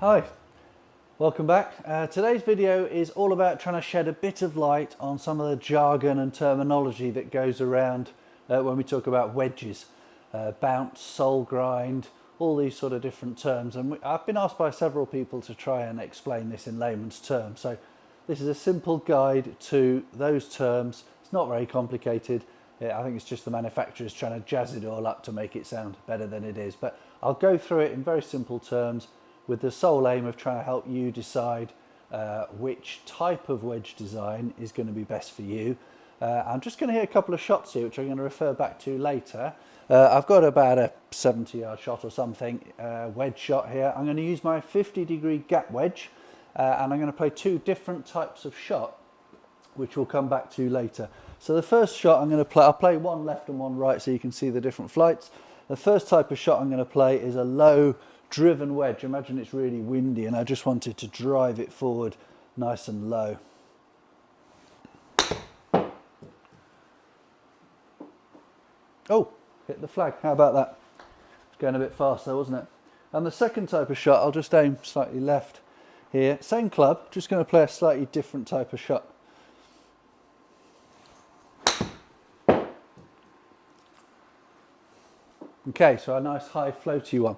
Hi, welcome back. Today's video is all about trying to shed a bit of light on some of the jargon and terminology that goes around when we talk about wedges. Bounce, sole grind, all these sort of different terms. And I've been asked by several people to try and explain this in layman's terms. So this is a simple guide to those terms. It's not very complicated. I think it's just the manufacturers trying to jazz it all up to make it sound better than it is. But I'll go through it in very simple terms, with the sole aim of trying to help you decide which type of wedge design is going to be best for you. I'm just going to hit a couple of shots here, which I'm going to refer back to later. I've got about a 70-yard shot or something, wedge shot here. I'm going to use my 50-degree gap wedge, and I'm going to play two different types of shot, which we'll come back to later. So the first shot I'm going to play, I'll play one left and one right so you can see the different flights. The first type of shot I'm going to play is a low driven wedge. Imagine it's really windy and I just wanted to drive it forward nice and low. Oh, hit the flag. How about that? It's going a bit fast though, wasn't it? And the second type of shot, I'll just aim slightly left here. Same club, just going to play a slightly different type of shot. Okay, so a nice high floaty one.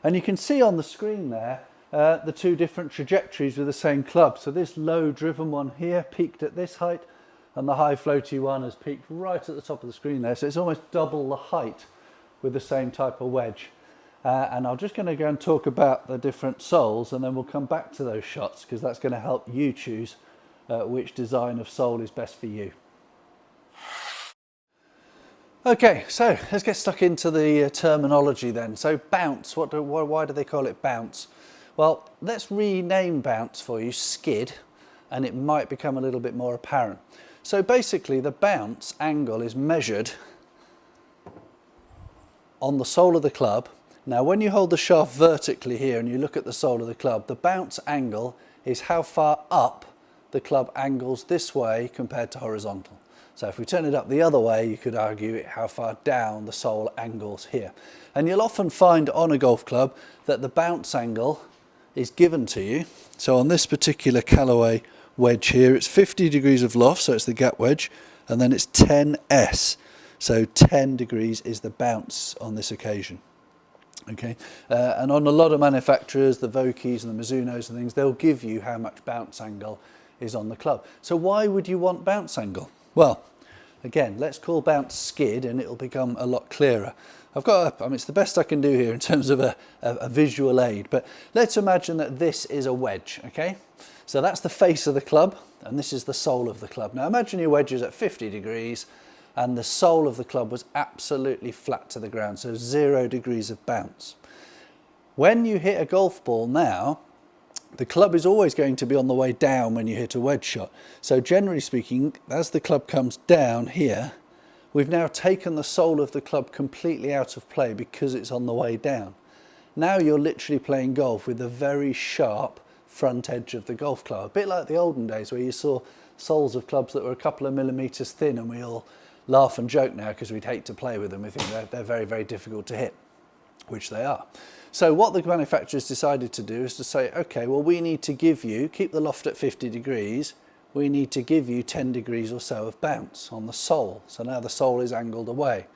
And you can see on the screen there the two different trajectories with the same club. So this low driven one here peaked at this height, and the high floaty one has peaked right at the top of the screen there. So it's almost double the height with the same type of wedge. And I'm just going to go and talk about the different soles, and then we'll come back to those shots because that's going to help you choose which design of sole is best for you. Okay, so let's get stuck into the terminology then. So bounce, why do they call it bounce? Well, let's rename bounce for you, skid, and it might become a little bit more apparent. So basically the bounce angle is measured on the sole of the club. Now when you hold the shaft vertically here and you look at the sole of the club, the bounce angle is how far up the club angles this way compared to horizontal. So if we turn it up the other way, you could argue how far down the sole angles here. And you'll often find on a golf club that the bounce angle is given to you. So on this particular Callaway wedge here, it's 50 degrees of loft, so it's the gap wedge, and then it's 10s. So 10 degrees is the bounce on this occasion. Okay, and on a lot of manufacturers, the Vokeys and the Mizunos and things, they'll give you how much bounce angle is on the club. So why would you want bounce angle? Well, again, let's call bounce skid and it'll become a lot clearer. It's the best I can do here in terms of a visual aid, but let's imagine that this is a wedge, okay? So that's the face of the club and this is the sole of the club. Now imagine your wedge is at 50 degrees and the sole of the club was absolutely flat to the ground, so 0 degrees of bounce. When you hit a golf ball now, the club is always going to be on the way down when you hit a wedge shot. So generally speaking, as the club comes down here, we've now taken the sole of the club completely out of play because it's on the way down. Now you're literally playing golf with a very sharp front edge of the golf club. A bit like the olden days where you saw soles of clubs that were a couple of millimeters thin, and we all laugh and joke now because we'd hate to play with them. We think they're very, very difficult to hit, which they are. So what the manufacturers decided to do is to say, okay, well, we need to give you, keep the loft at 50 degrees, we need to give you 10 degrees or so of bounce on the sole. So now the sole is angled away.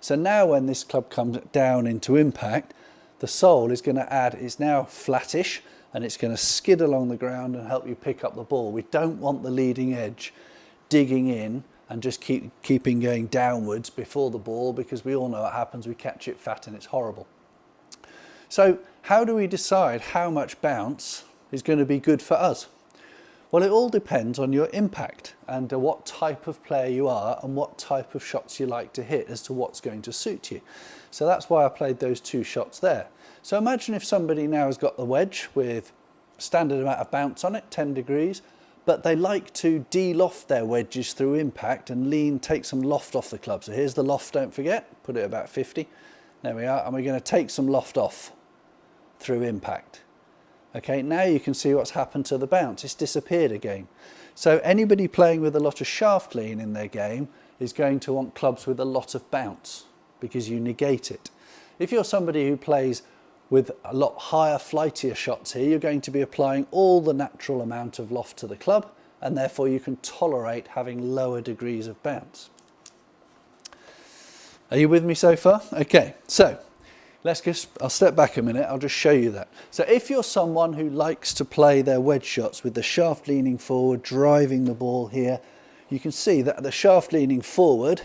So now when this club comes down into impact, the sole is going to add, it's now flattish, and it's going to skid along the ground and help you pick up the ball. We don't want the leading edge digging in and just keeping going downwards before the ball, because we all know what happens, we catch it fat and it's horrible. So how do we decide how much bounce is going to be good for us? Well, it all depends on your impact and what type of player you are and what type of shots you like to hit as to what's going to suit you. So that's why I played those two shots there. So imagine if somebody now has got the wedge with standard amount of bounce on it, 10 degrees, but they like to de-loft their wedges through impact and take some loft off the club. So here's the loft, don't forget, put it about 50. There we are, and we're going to take some loft off through impact. Okay, now you can see what's happened to the bounce. It's disappeared again. So anybody playing with a lot of shaft lean in their game is going to want clubs with a lot of bounce because you negate it. If you're somebody who plays With a lot higher, flightier shots here, you're going to be applying all the natural amount of loft to the club, and therefore you can tolerate having lower degrees of bounce. Are you with me so far? Okay, so I'll step back a minute, I'll just show you that. So if you're someone who likes to play their wedge shots with the shaft leaning forward, driving the ball here, you can see that the shaft leaning forward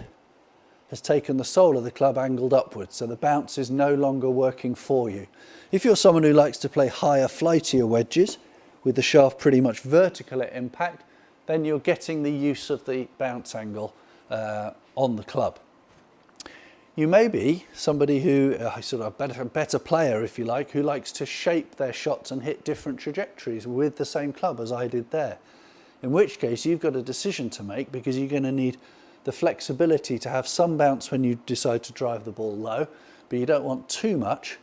has taken the sole of the club angled upwards, so the bounce is no longer working for you. If you're someone who likes to play higher, flightier wedges with the shaft pretty much vertical at impact, then you're getting the use of the bounce angle on the club. You may be somebody who, sort of a better player if you like, who likes to shape their shots and hit different trajectories with the same club as I did there. In which case you've got a decision to make, because you're going to need the flexibility to have some bounce when you decide to drive the ball low, but you don't want too much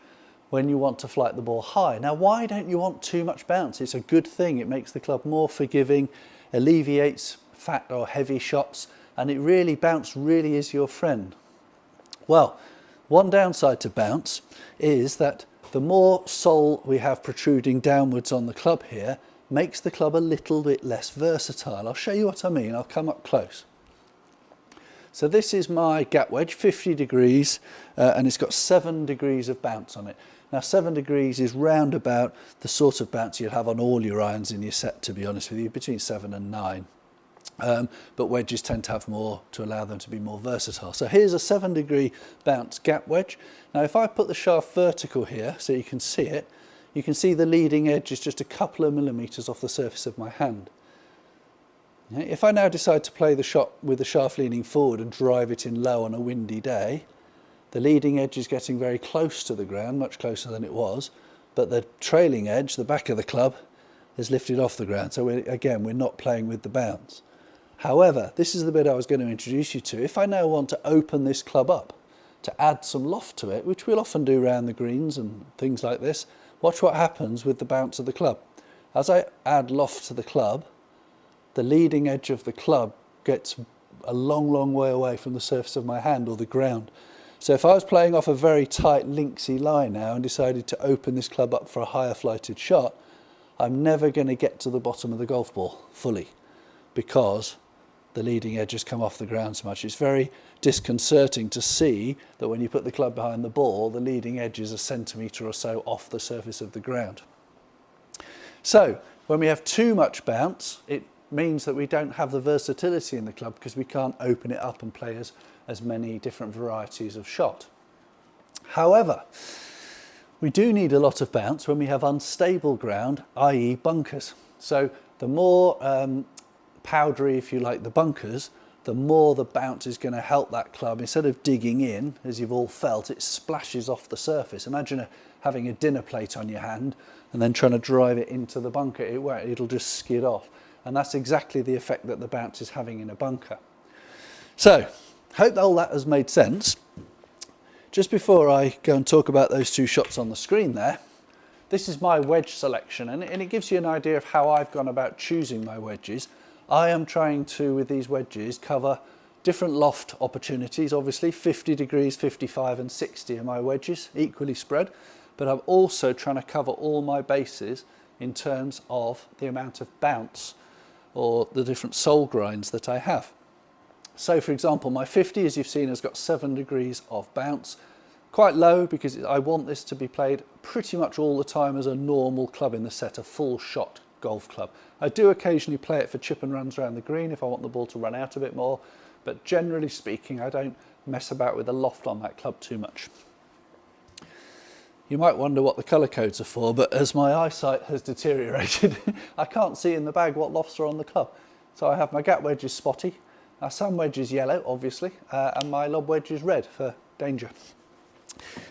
when you want to flight the ball high. Now, why don't you want too much bounce? It's a good thing. It makes the club more forgiving, alleviates fat or heavy shots, and bounce really is your friend. Well, one downside to bounce is that the more sole we have protruding downwards on the club here makes the club a little bit less versatile. I'll show you what I mean. I'll come up close. So this is my gap wedge, 50 degrees, and it's got 7 degrees of bounce on it. Now 7 degrees is round about the sort of bounce you'd have on all your irons in your set, to be honest with you, between 7 and 9. But wedges tend to have more to allow them to be more versatile. So here's a 7 degree bounce gap wedge. Now if I put the shaft vertical here so you can see it, you can see the leading edge is just a couple of millimetres off the surface of my hand. If I now decide to play the shot with the shaft leaning forward and drive it in low on a windy day, the leading edge is getting very close to the ground, much closer than it was, but the trailing edge, the back of the club, is lifted off the ground. So we're not playing with the bounce. However, this is the bit I was going to introduce you to. If I now want to open this club up to add some loft to it, which we'll often do around the greens and things like this, watch what happens with the bounce of the club. As I add loft to the club, the leading edge of the club gets a long, long way away from the surface of my hand or the ground. So if I was playing off a very tight linksy line now and decided to open this club up for a higher flighted shot, I'm never going to get to the bottom of the golf ball fully, because the leading edge has come off the ground so much. It's very disconcerting to see that when you put the club behind the ball, the leading edge is a centimetre or so off the surface of the ground. So when we have too much bounce, it means that we don't have the versatility in the club, because we can't open it up and play as many different varieties of shot. However, we do need a lot of bounce when we have unstable ground, i.e. bunkers. So the more powdery, if you like, the bunkers, the more the bounce is going to help that club. Instead of digging in, as you've all felt, it splashes off the surface. Imagine having a dinner plate on your hand and then trying to drive it into the bunker. It'll just skid off. And that's exactly the effect that the bounce is having in a bunker. So, hope all that has made sense. Just before I go and talk about those two shots on the screen there, this is my wedge selection, and it gives you an idea of how I've gone about choosing my wedges. I am trying to, with these wedges, cover different loft opportunities. Obviously 50 degrees, 55 and 60 are my wedges, equally spread, but I'm also trying to cover all my bases in terms of the amount of bounce or the different sole grinds that I have. So for example, my 50, as you've seen, has got 7 degrees of bounce. Quite low, because I want this to be played pretty much all the time as a normal club in the set, a full shot golf club. I do occasionally play it for chip and runs around the green if I want the ball to run out a bit more, but generally speaking, I don't mess about with the loft on that club too much. You might wonder what the colour codes are for, but as my eyesight has deteriorated, I can't see in the bag what lofts are on the club. So I have my gap wedge is spotty, our sand wedge is yellow, obviously, and my lob wedge is red for danger.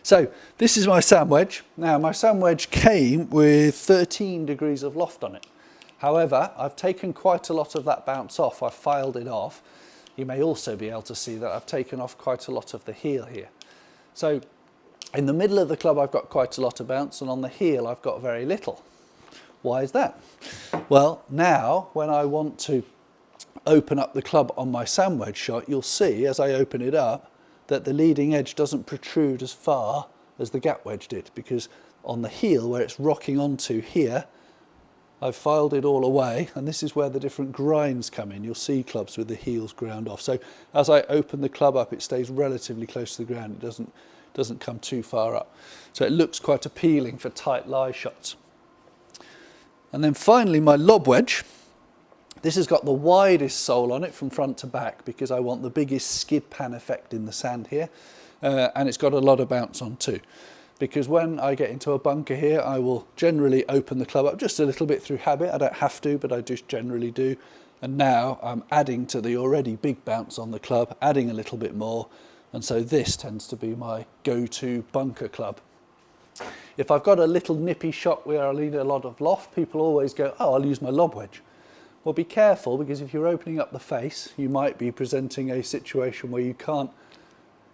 So this is my sand wedge. Now my sand wedge came with 13 degrees of loft on it. However, I've taken quite a lot of that bounce off. I've filed it off. You may also be able to see that I've taken off quite a lot of the heel here. So in the middle of the club I've got quite a lot of bounce, and on the heel I've got very little. Why is that? Well, now when I want to open up the club on my sand wedge shot, you'll see as I open it up that the leading edge doesn't protrude as far as the gap wedge did, because on the heel where it's rocking onto here, I've filed it all away, and this is where the different grinds come in. You'll see clubs with the heels ground off. So as I open the club up, it stays relatively close to the ground. It doesn't come too far up. So it looks quite appealing for tight lie shots. And then finally my lob wedge. This has got the widest sole on it from front to back because I want the biggest skid pan effect in the sand here. And it's got a lot of bounce on too. Because when I get into a bunker here, I will generally open the club up just a little bit through habit. I don't have to, but I just generally do. And now I'm adding to the already big bounce on the club, adding a little bit more. And so this tends to be my go-to bunker club. If I've got a little nippy shot where I need a lot of loft, people always go, oh, I'll use my lob wedge. Well, be careful, because if you're opening up the face, you might be presenting a situation where you can't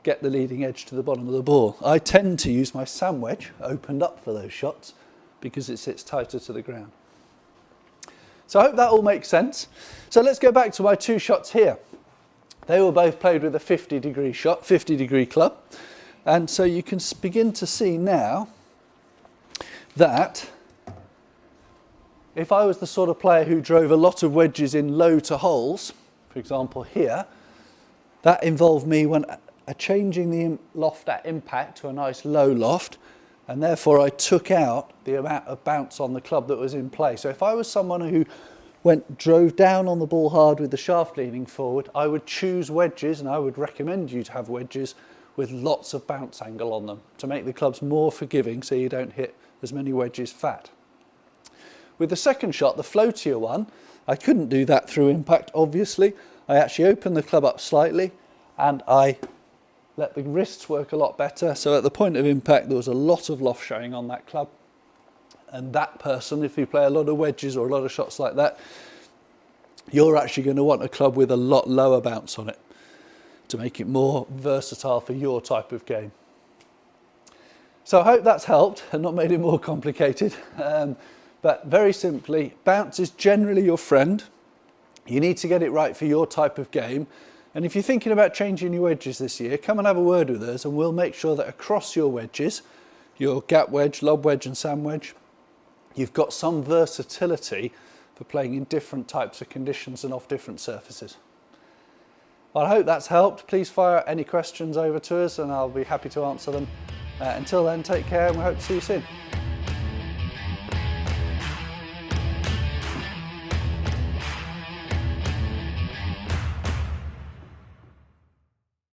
get the leading edge to the bottom of the ball. I tend to use my sand wedge opened up for those shots because it sits tighter to the ground. So I hope that all makes sense. So let's go back to my two shots here. They were both played with a 50-degree shot, 50-degree club. And so you can begin to see now that if I was the sort of player who drove a lot of wedges in low to holes, for example here, that involved me when changing the loft at impact to a nice low loft, and therefore I took out the amount of bounce on the club that was in play. So if I was someone who drove down on the ball hard with the shaft leaning forward, I would choose wedges, and I would recommend you to have wedges with lots of bounce angle on them to make the clubs more forgiving so you don't hit as many wedges fat. With the second shot, the floatier one, I couldn't do that through impact, obviously. I actually opened the club up slightly and I let the wrists work a lot better. So at the point of impact, there was a lot of loft showing on that club. And that person, if you play a lot of wedges or a lot of shots like that, you're actually going to want a club with a lot lower bounce on it to make it more versatile for your type of game. So I hope that's helped and not made it more complicated. But very simply, bounce is generally your friend. You need to get it right for your type of game. And if you're thinking about changing your wedges this year, come and have a word with us and we'll make sure that across your wedges, your gap wedge, lob wedge and sand wedge, you've got some versatility for playing in different types of conditions and off different surfaces. Well, I hope that's helped. Please fire any questions over to us and I'll be happy to answer them. Until then, take care and we hope to see you soon.